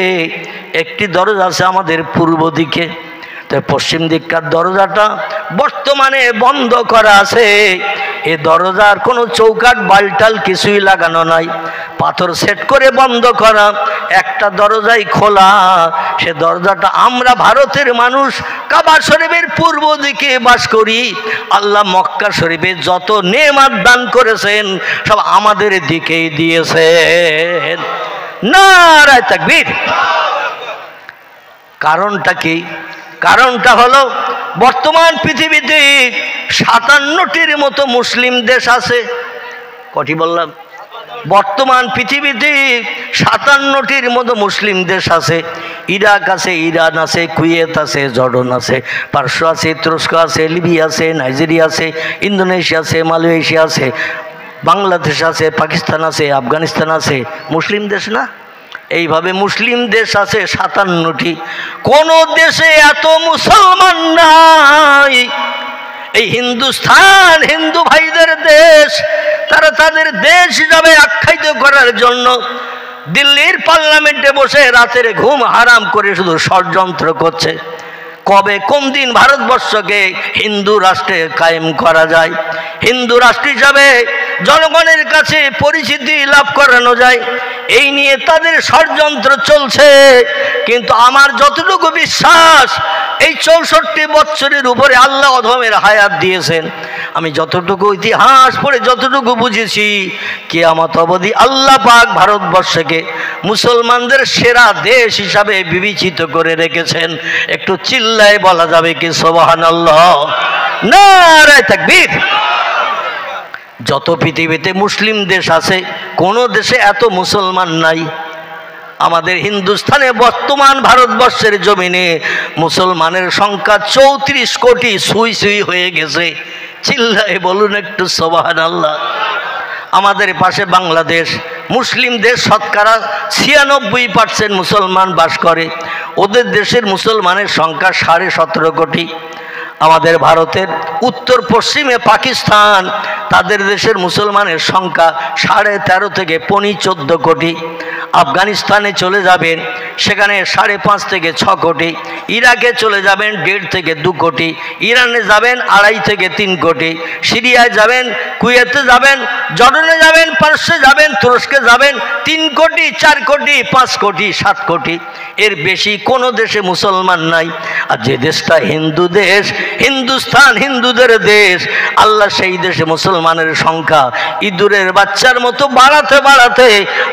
একটি দরজা আছে আমাদের পূর্ব দিকে। তো পশ্চিম দিককার দরজাটা বর্তমানে বন্ধ করা আছে। এ দরজার কোনো চৌকাঠ বালটাল কিছুই লাগানো নাই, পাথর সেট করে বন্ধ করা। একটা দরজাই খোলা, সে দরজাটা আমরা ভারতের মানুষ কাবা শরীফের পূর্ব দিকে বাস করি। আল্লাহ মক্কা শরীফে যত নেয়ামত দান করেছেন সব আমাদের দিকেই দিয়েছেন। নারায়ে তাকবীর। কারণটা কি? কারণটা হলো বর্তমান পৃথিবীতে 57টির মতো মুসলিম দেশ আছে। কটি বললাম? বর্তমান পৃথিবীতে 57টির মতো মুসলিম দেশ আছে। ইরাক আছে, ইরান আছে, কুয়েত আছে, জর্ডন আছে, পারস্য আছে, তুরস্ক আছে, লিবিয়া আছে, নাইজেরিয়া আছে, ইন্দোনেশিয়া আছে, মালয়েশিয়া আছে, বাংলাদেশ আছে, পাকিস্তান আছে, আফগানিস্তান আছে। মুসলিম দেশ না? এইভাবে মুসলিম দেশ আছে 57টি। কোন দেশে এত মুসলমান নাই। এই হিন্দুস্তান হিন্দু ভাইদের দেশ। তারা তাদের দেশ হিসাবে আখ্যায়িত করার জন্য দিল্লির পার্লামেন্টে বসে রাতের ঘুম হারাম করে শুধু ষড়যন্ত্র করছে। কবে কোন দিন ভারতবর্ষকে হিন্দু রাষ্ট্রে কায়েম করা যায়, হিন্দু রাষ্ট্র হিসাবে জনগণের কাছে পরিচিতি লাভ করানো যায়, এই নিয়ে তাদের ষড়যন্ত্র চলছে। কিন্তু আমার যতটুকু বিশ্বাস এই 64 বছরের উপরে আল্লাহ অধমের হায়াত দিয়েছেন। আমি যতটুকু ইতিহাস পড়ে যতটুকু বুঝেছি কিয়ামত অবধি আল্লাহ পাক ভারতবর্ষকে মুসলমানদের সেরা দেশ হিসাবে বিবেচিত করে রেখেছেন। একটু চিল্লায় বলা যাবে কি সুবহানাল্লাহ? নারায়ে তাকবীর। যত পৃথিবীতে মুসলিম দেশ আছে কোন দেশে এত মুসলমান নাই। আমাদের হিন্দুস্তানে বর্তমান ভারতবর্ষের জমিনে মুসলমানের সংখ্যা 34 কোটি সুই সুই হয়ে গেছে। চিল্লায় বলুন একটু সুবহানাল্লাহ। আমাদের পাশে বাংলাদেশ, মুসলিম দেশ, শতকরা 96% মুসলমান বাস করে। ওদের দেশের মুসলমানের সংখ্যা 17.5 কোটি। আমাদের ভারতের উত্তর পশ্চিমে পাকিস্তান, তাদের দেশের মুসলমানের সংখ্যা 13.5 থেকে 14 কোটি। আফগানিস্তানে চলে যাবেন, সেখানে 5.5 থেকে 6 কোটি। ইরাকে চলে যাবেন 1.5 থেকে 2 কোটি। ইরানে যাবেন 2.5 থেকে 3 কোটি। সিরিয়ায় যাবেন, কুয়েতে যাবেন, জর্ডনে যাবেন, পারস্যে যাবেন, তুরস্কে যাবেন 3 কোটি, 4 কোটি, 5 কোটি, 7 কোটি। এর বেশি কোনো দেশে মুসলমান নাই। আর যে দেশটা হিন্দু দেশ, হিন্দুস্তান হিন্দুদের দেশ, আল্লাহ সেই দেশে মুসলমানের সংখ্যা ইঁদুরের বাচ্চার মতো বাড়াতে বাড়াতে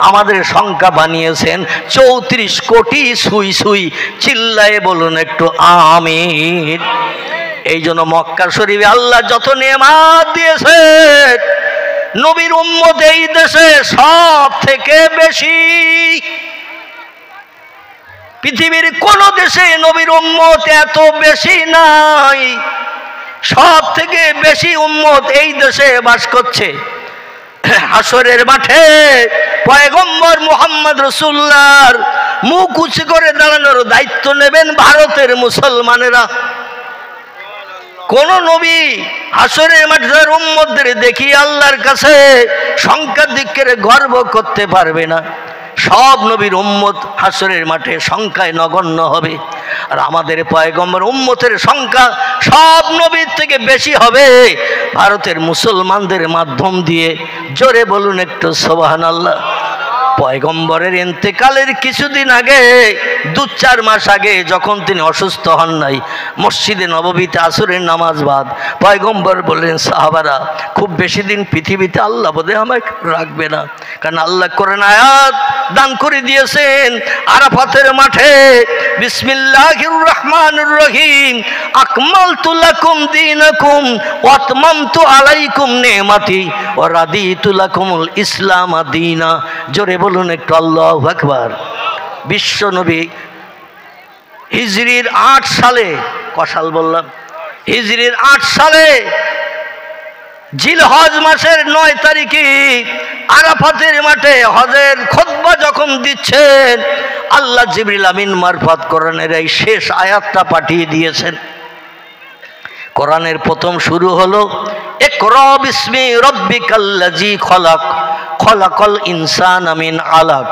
আমাদের সংখ্যা বানিয়েছেন 34 কোটি সুই সুই। চিল্লায়ে বলুন একটু আমিন। এই জন্য মক্কা শরীফে আল্লাহ যত নেয়ামত দিয়েছেন, নবীর উম্মত এই দেশে সব থেকে বেশি। পৃথিবীর কোন দেশে নবীর উম্মত এত বেশি নাই, সব থেকে বেশি উম্মত এই দেশে বাস করছে। হাসরের মাঠে পয়গম্বর মুহাম্মদ রাসূলুল্লাহর মুখ উঁচু করে দাঁড়ানোর দায়িত্ব নেবেন ভারতের মুসলমানেরা। কোন নবী হাসরের মাঠে উম্মতদের দেখিয়ে আল্লাহর কাছে সংখ্যার দিকে গর্ব করতে পারবে না। সব নবীর উম্মত হাসরের মাঠে সংখ্যায় নগণ্য হবে, আর আমাদের পয়গম্বর উম্মতের সংখ্যা সব নবীর থেকে বেশি হবে ভারতের মুসলমানদের মাধ্যম দিয়ে। জোরে বলুন একটু সুবহানাল্লাহ। পয়গম্বরের ইন্তেকালের কিছুদিন আগে, 2-4 মাস আগে, যখন তিনি অসুস্থ হন নাই, মসজিদে নববীতে আসরের নামাজ বাদ পয়গম্বর বললেন, সাহাবারা খুব বেশি দিন পৃথিবীতে আল্লাহ বোধহয় আমাকে রাখবে না, কারণ আল্লাহ কোরআন আয়াত দান করে দিয়েছেন আরাফাতের মাঠে, বিসমিল্লাহির রহমানির রহিম, আকমালতু লাকুম দীনাকুম ওয়া আতমামতু আলাইকুম নি'মাতি ওয়া রাদিতু লাকুমুল ইসলাম দীনা। জোরে বলুন একটু আল্লাহু আকবার। বিশ্ব নবী হিজরির 8 সালে, কসাল বললাম, হিজরির 8 সালে জিলহজ মাসের 9 তারিখে আরাফাতের মাঠে হজের খুতবা যখন দিচ্ছেন, আল্লাহ জিবরিল আমিন মারফত কোরআনের এই শেষ আয়াতটা পাঠিয়ে দিয়েছেন। কোরআনের প্রথম শুরু হলো ইকরা বিসমি রাব্বিকাল্লাযী খলাক খলাকাল ইনসানা মিন আলাক।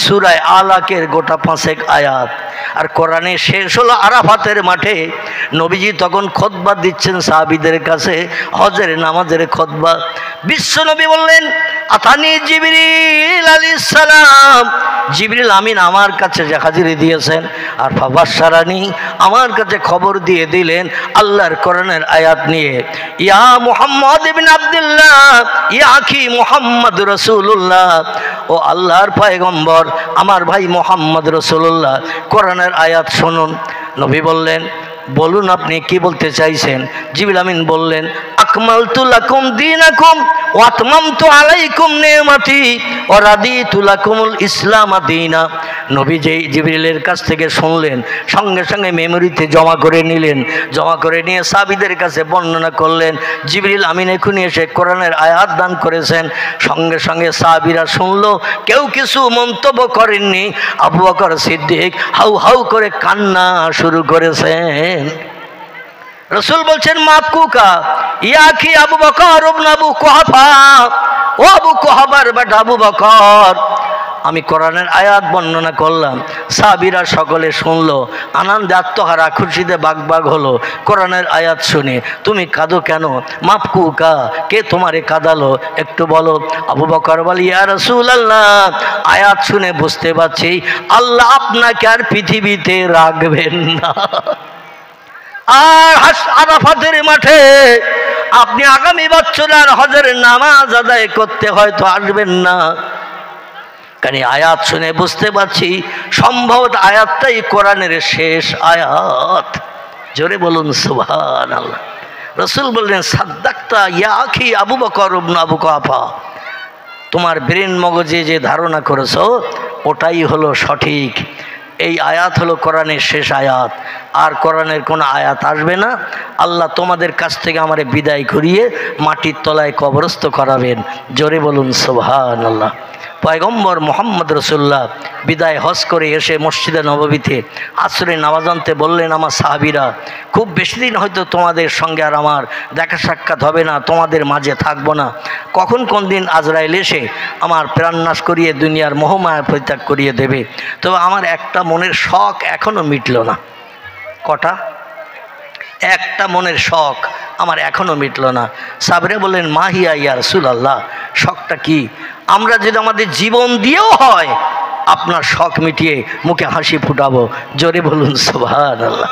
সূরা আলাকের গোটা 5 আয়াত। আর কোরআনে শেষ হলো আরাফাতের মাঠে। নবীজি তখন খুতবা দিচ্ছেন সাহাবীদের কাছে, হজের নামাজের খুতবা। বিশ্ব নবী বললেন, আতানি জিবরিল আলাইহিস সালাম, জিবরিল আমিন আমার কাছে হাজিরি দিয়েছেন, আর ফাবাশশারানি আমার কাছে খবর দিয়ে দিলেন আল্লাহর কোরআনের আয়াত নিয়ে। ইয়া মুহাম্মদ ইবনে আব্দুল্লাহ, ইয়া আখি মুহাম্মদ রাসূলুল্লাহ, ও আল্লাহর পয়গম্বর আমার ভাই মুহাম্মদ রাসূলুল্লাহ, কোরআনের আয়াত শুনুন। নবী বললেন, বলুন আপনি কি বলতে চাইছেন? জিবরিল আমিন বললেন, আকমালতু লাকুম দীনাকুম ওয়া আতমামতু আলাইকুম নি'মাতি ওয়া রাদিতু লাকুমুল ইসলাম দীনা। নবী যেই জিবরিলের কাছ থেকে শুনলেন, সঙ্গে সঙ্গে মেমোরিতে জমা করে নিলেন। জমা করে নিয়ে সাহাবীদের কাছে বর্ণনা করলেন, জিবরিল আমিন এখনই এসে কোরআনের আয়াত দান করেছেন। সঙ্গে সঙ্গে সাহাবীরা শুনলো, কেউ কিছু মন্তব্য করেননি। আবু বকর সিদ্দিক হাউ হাউ করে কান্না শুরু করেছেন। রসুল বলছেন, মাপকুকা ইয়া কি আবু বকর ইবনে আবু কুহাফা, ও আবু কুহাফার বেটা আবু বকর, আমি কোরআনের আয়াত বর্ণনা করলাম। সাহাবীরা সকলে শুনলো, আনন্দে আত্মহারা, খুশিতে বাগবাগ হলো কোরআনের আয়াত শুনে। তুমি কাঁদো কেন? মাপকুকা, কে তোমারে কাঁদালো একটু বলো। আবু বকর বলে, ইয়া রাসূলুল্লাহ, আয়াত শুনে বুঝতে পারছি আল্লাহ আপনাকে আর পৃথিবীতে রাখবেন না, আর আরাফাতের মাঠে আপনি আগামী বছর আর হজের নামাজ আদায় করতে হয়তো আসবেন না। কারণ আয়াত শুনে বুঝতে পারছি সম্ভবত আয়াতটাই কোরআনের শেষ আয়াত। জোরে বলুন সুবহানাল্লাহ। রাসূল বললেন, সাদ্দাকতা ইয়া আখি আবু বকর ইবনে আবু কুহাফা, তোমার ব্রেন মগজে যে ধারণা করেছো ওটাই হলো সঠিক। এই আয়াত হলো কোরআনের শেষ আয়াত, আর কোরআনের কোনো আয়াত আসবে না। আল্লাহ তোমাদের কাছ থেকে আমারে বিদায় করিয়ে মাটির তলায় কবরস্থ করাবেন। জোরে বলুন সুবহানাল্লাহ। পয়গম্বর মুহাম্মদ রাসূলুল্লাহ বিদায় হজ করে এসে মসজিদে নববীতে আসরের নামাজ আনতে বললেন, আমার সাহাবীরা, খুব বেশি দিন হয়তো তোমাদের সঙ্গে আর আমার দেখা সাক্ষাৎ হবে না, তোমাদের মাঝে থাকবো না। কখন কোন দিন আজরাইল এসে আমার প্রাণনাশ করিয়ে দুনিয়ার মোহমায়া পরিত্যাগ করিয়ে দেবে। তবে আমার একটা মনের শখ এখনও মিটল না। কটা? একটা মনের শখ আমার এখনও মিটল না। সাবরে বললেন, মাহিয়া ইয়া রাসূলুল্লাহ, শখটা কি? আমরা যদি আমাদের জীবন দিয়েও হয় আপনার শখ মিটিয়ে মুখে হাসি ফুটাবো। জোরে বলুন সুবহানাল্লাহ।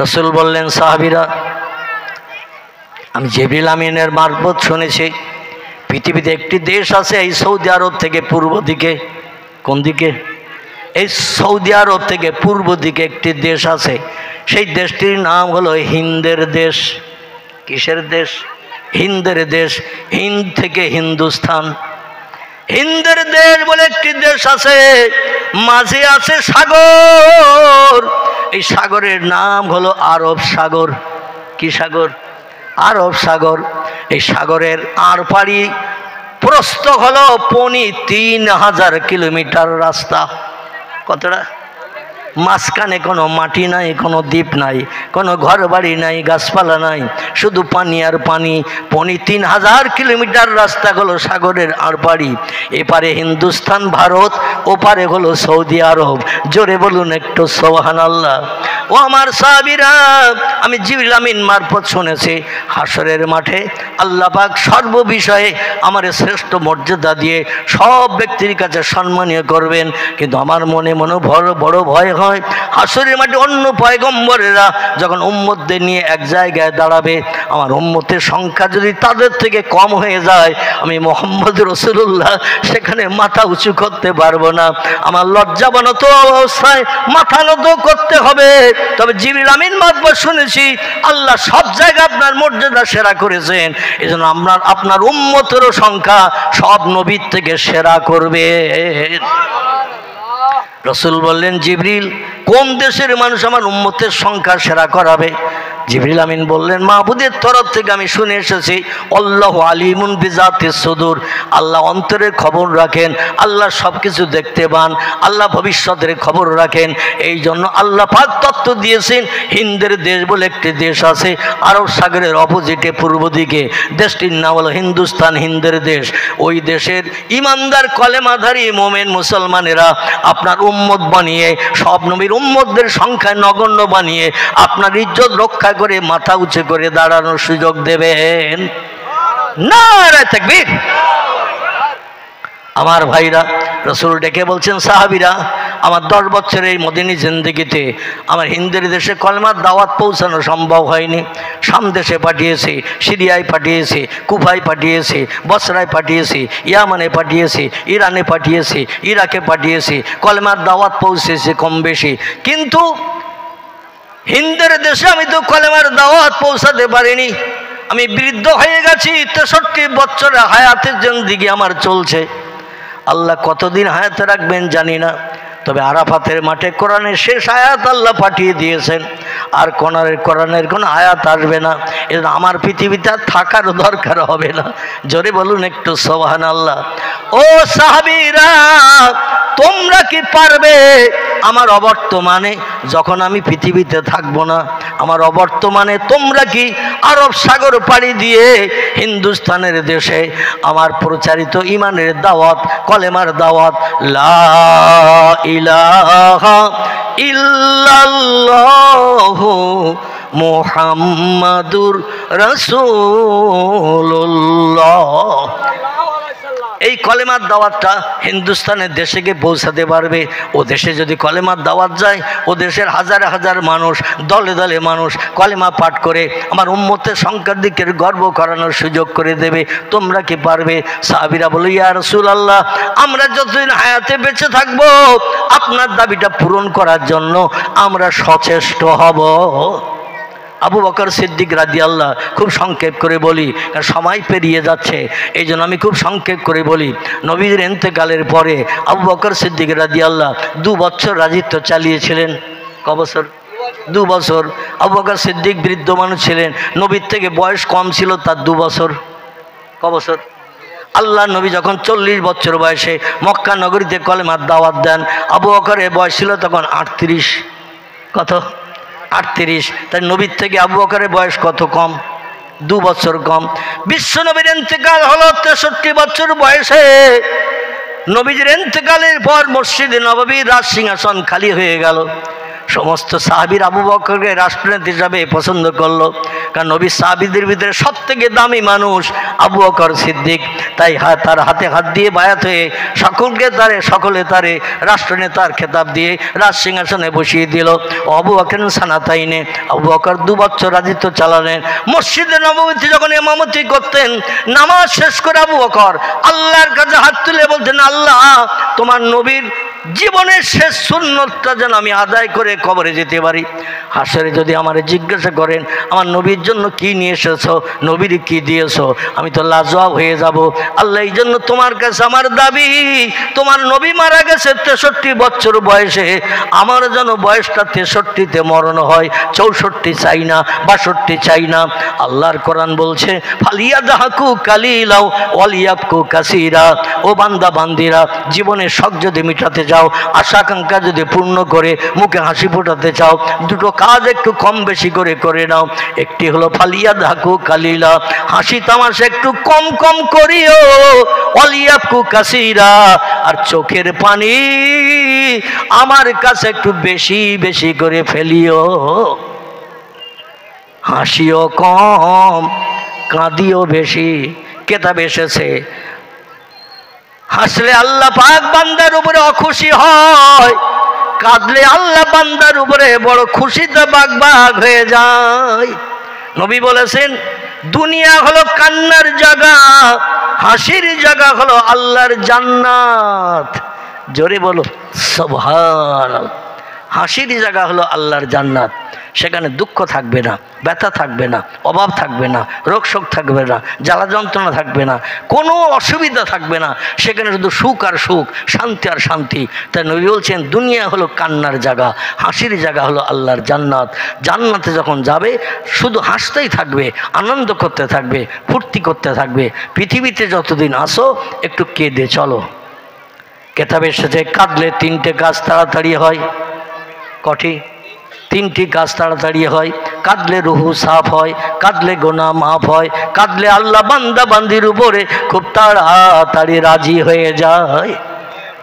রাসূল বললেন, সাহাবীরা, আমি জিবরিল আমিনের মারফত শুনেছি পৃথিবীতে একটি দেশ আছে এই সৌদি আরব থেকে পূর্ব দিকে। কোন দিকে? এই সৌদি আরব থেকে পূর্ব দিকে একটি দেশ আছে, সেই দেশটির নাম হলো হিন্দের দেশ। কিসের দেশ? হিন্দের দেশ। হিন্দ থেকে হিন্দুস্তান। হিন্দের দেশ বলে একটি দেশ আছে, মাঝে আছে সাগর। এই সাগরের নাম হলো আরব সাগর। কি সাগর? আরব সাগর। এই সাগরের আরপারি প্রস্থ হলো ৩,০০০ কিলোমিটার রাস্তা। কতটা? মাঝখানে কোনো মাটি নাই, কোনো দ্বীপ নাই, কোনো ঘর বাড়ি নাই, গাছপালা নাই, শুধু পানি আর পানি। ৩,০০০ কিলোমিটার রাস্তা হলো সাগরের আরপারি। এপারে হিন্দুস্তান ভারত, ওপারে হলো সৌদি আরব। জোরে বলুন একটু সুবহানাল্লাহ। ও আমার সাহাবীরা, আমি জিবরিল আমিন মারফত শুনেছি হাসরের মাঠে আল্লাহ পাক সর্ববিষয়ে আমার শ্রেষ্ঠ মর্যাদা দিয়ে সব ব্যক্তির কাছে সম্মানীয় করবেন। কিন্তু আমার মনে মনে বড় ভয় হয়, হাসরের মাঠে অন্য পয়গম্বরেরা যখন উম্মতদের নিয়ে এক জায়গায় দাঁড়াবে, আমার উম্মতের সংখ্যা যদি তাদের থেকে কম হয়ে যায়, আমি মুহাম্মদ রাসূলুল্লাহ সেখানে মাথা উঁচু করতে পারবো না। আমার লজ্জাবনত অবস্থায় মাথা নত করতে হবে। তবে জিবরিল আমিন মারফত শুনেছি আল্লাহ সব জায়গায় আপনার মর্যাদা সেরা করেছেন, এজন্য আপনার উম্মতেরও সংখ্যা সব নবীর থেকে সেরা করবে। রাসূল বললেন, জিবরিল কোন দেশের মানুষ আমার উম্মতের সংখ্যা সেরা করাবে? জিবরিল আমিন বললেন, মাহবুদের তরফ থেকে আমি শুনে এসেছি আল্লাহু আলিমুন বিজাতিস সুদূর, আল্লাহ অন্তরের খবর রাখেন, আল্লাহ সব কিছু দেখতে পান, আল্লাহ ভবিষ্যতের খবর রাখেন। এই জন্য আল্লাহ পাক তত্ত্ব দিয়েছেন হিন্দের দেশ বলে একটি দেশ আছে আরব সাগরের অপোজিটে পূর্ব দিকে, দেশটির নাম হলো হিন্দুস্তান, হিন্দের দেশ। ওই দেশের ইমানদার কলেমাধারী মোমেন মুসলমানেরা আপনার উম্মত বানিয়ে, সব নবীর উম্মতদের সংখ্যায় নগণ্য বানিয়ে আপনার ইজ্জত রক্ষা করে মাথা উঁচু করে দাঁড়ানোর সুযোগ দেবেন। নারে তাকবীর। আমার ভাইরা, রাসূল ডেকে বলছেন, সাহাবীরা আমার 10 বছরের এই মদিনী জিন্দেগিতে আমার হিন্দের দেশে কলেমার দাওয়াত পৌঁছানো সম্ভব হয়নি। শাম দেশে পাঠিয়েছি, সিরিয়ায় পাঠিয়েছি, কুফায় পাঠিয়েছি, বসরায় পাঠিয়েছি, ইয়ামানে পাঠিয়েছি, ইরানে পাঠিয়েছি, ইরাকে পাঠিয়েছি, কলেমার দাওয়াত পৌঁছেছে কম বেশি। কিন্তু হিন্দের দেশে আমি তো কলেমার দাওয়াত পৌঁছাতে পারিনি। আমি বৃদ্ধ হয়ে গেছি, 63 বছরের হায়াতের জিন্দেগি আমার চলছে। আল্লাহ কতদিন হায়াতে রাখবেন জানি না, তবে আরাফাতের মাঠে কোরআনের শেষ আয়াত আল্লাহ পাঠিয়ে দিয়েছেন, আর কোরআনের কোনো আয়াত আসবে না। এজন্য আমার পৃথিবীতে আর থাকার দরকার হবে না। জোরে বলুন একটু সুবহানাল্লাহ। ও সাহাবীরা, তোমরা কি পারবে আমার অবর্তমানে, যখন আমি পৃথিবীতে থাকবো না, আমার অবর্তমানে তোমরা কি আরব সাগর পাড়ি দিয়ে হিন্দুস্তানের দেশে আমার প্রচারিত ইমানের দাওয়াত, কলেমার দাওয়াত, লা ইলাহা ইল্লাল্লাহু মুহাম্মাদুর রাসূলুল্লাহ, এই কলেমার দাওয়াতটা হিন্দুস্তানের দেশে গিয়ে পৌঁছাতে পারবে? ও দেশে যদি কলেমার দাওয়াত যায়, ও দেশের হাজার হাজার মানুষ, দলে দলে মানুষ কলেমা পাঠ করে আমার উম্মতের সংখ্যার দিকের গর্ব করানোর সুযোগ করে দেবে। তোমরা কি পারবে? সাহাবীরা বলে, ইয়া রাসূলুল্লাহ, আমরা যতদিন হায়াতে বেঁচে থাকবো আপনার দাবিটা পূরণ করার জন্য আমরা সচেষ্ট হব। আবু বকর সিদ্দিক রাদিয়াল্লাহ, খুব সংক্ষেপ করে বলি কারণ সময় পেরিয়ে যাচ্ছে, এই জন্য আমি খুব সংক্ষেপ করে বলি। নবীর ইন্তেকালের পরে আবু বকর সিদ্দিক রাদিয়াল্লাহ 2 বছর রাজত্ব চালিয়েছিলেন। ক বছর? 2 বছর। আবু বকর সিদ্দিক বৃদ্ধ মানুষ ছিলেন, নবীর থেকে বয়স কম ছিল তার 2 বছর। ক বছর? আল্লাহ নবী যখন 40 বছর বয়সে মক্কা নগরীতে কলেমার দাওয়াত দেন, আবু বকরের বয়স ছিল তখন 38। কত? 38। তাই নবীর থেকে আবু বকরের বয়স কত কম? 2 বছর কম। বিশ্ব নবীর ইন্তেকাল হলো 63 বছর বয়সে। নবীর ইন্তেকালের পর মসজিদে নববীর রাজ সিংহাসন খালি হয়ে গেল। সমস্ত সাহাবীর আবু বকরকে রাষ্ট্রনেতা হিসাবে পছন্দ করলো, কারণ নবীর সাহাবীদের ভিতরে সব থেকে দামি মানুষ আবু বকর সিদ্দিক। তাই তার হাতে হাত দিয়ে বায়াত হয়ে সকলে তারে রাষ্ট্রনেতার খেতাব দিয়ে রাজ সিংহাসনে বসিয়ে দিল। আবু বকর সানাতাইনে, আবু বকর 2 বছর রাজত্ব চালালেন। মসজিদে নববীতে যখন ইমামতি করতেন, নামাজ শেষ করে আবু বকর আল্লাহর কাছে হাত তুলে বলতেন, আল্লাহ তোমার নবীর জীবনের শেষ সুন্নতটা যেন আমি আদায় করে কবরে যেতে পারি। হাসরে যদি আমার জিজ্ঞাসা করেন আমার নবীর জন্য কি নিয়ে এসেছো, নবীর কি দিয়েছো, আমি তো লাজবাব হয়ে যাব। আল্লাহ এই জন্য তোমার কাছে আমার দাবি, তোমার নবী মারা গেছে 63 বছর বয়সে, আমার যেন বয়সটা 63-তে মরণ হয়, 64 চাই না, 62 চাই না। আল্লাহর কোরআন বলছে ফালিয়াদহাকু কালিলাও ওয়ালিয়াবকু কাসীরা। ও বান্দা বান্দিরা, জীবনের শখ যদি মিটাতে চাও, আশা আকাঙ্ক্ষা যদি পূর্ণ করে মুখে হাসি ফোটাতে চাও, দুটো কাজ একটু কম বেশি করে নাও। একটি হলো ফালিয়াদহাকু কালিলা, হাসি তামাশা একটু কম কম করিও, ওয়ালিয়াবকু কাসীরা, আর চোখের পানি আমার কাছে একটু বেশি বেশি করে ফেলিও। হাসিও কম, কাঁদিও বেশি। কেতাবে এসেছে হাসলে আল্লাহ পাক বান্দার উপরে অখুশি হয়, কাঁদলে আল্লাহ বান্দার উপরে বড় খুশিতে বাগ হয়ে যায়। নবী বলেছেন দুনিয়া হলো কান্নার জায়গা, হাসির জায়গা হলো আল্লাহর জান্নাত। জোরে বলো সুবহানাল্লাহ। হাসির জায়গা হলো আল্লাহর জান্নাত, সেখানে দুঃখ থাকবে না, ব্যথা থাকবে না, অভাব থাকবে না, রোগ শোক থাকবে না, জ্বালা যন্ত্রণা থাকবে না, কোনো অসুবিধা থাকবে না, সেখানে শুধু সুখ আর সুখ, শান্তি আর শান্তি। তাই নবী বলছেন দুনিয়া হলো কান্নার জায়গা, হাসির জায়গা হলো আল্লাহর জান্নাত। জান্নাতে যখন যাবে শুধু হাসতেই থাকবে, আনন্দ করতে থাকবে, ফুর্তি করতে থাকবে। পৃথিবীতে যতদিন আসো একটু কেঁদে চলো। কেতাবে এসেছে কাঁদলে 3টে কাজ তাড়াতাড়ি হয়। কটি? 3টি কাজ তাড়াতাড়ি হয়। কাঁদলে রুহু সাফ হয়, কাঁদলে গুনাহ মাফ হয়, কাঁদলে আল্লাহ বান্দা বান্দির উপরে খুব তাড়াতাড়ি রাজি হয়ে যায়।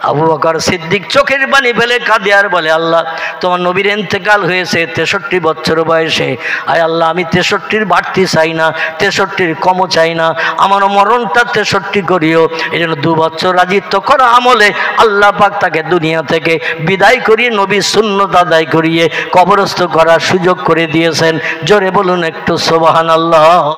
আবু বকর সিদ্দিক চোখের পানি ফেলে কাঁদে আর বলে আল্লাহ তোমার নবীর ইন্তেকাল হয়েছে 63 বছর বয়সে, আয় আল্লাহ আমি 63-র বাড়তি চাই না, 63-র কমও চাই না, আমার মরণটা 63 করিও। এই জন্য 2 বছর রাজিত্ব করা আমলে আল্লাহ পাক তাকে দুনিয়া থেকে বিদায় করিয়ে নবীর সুন্নত আদায় করিয়ে কবরস্থ করার সুযোগ করে দিয়েছেন। জোরে বলুন একটু সুবহানাল্লাহ।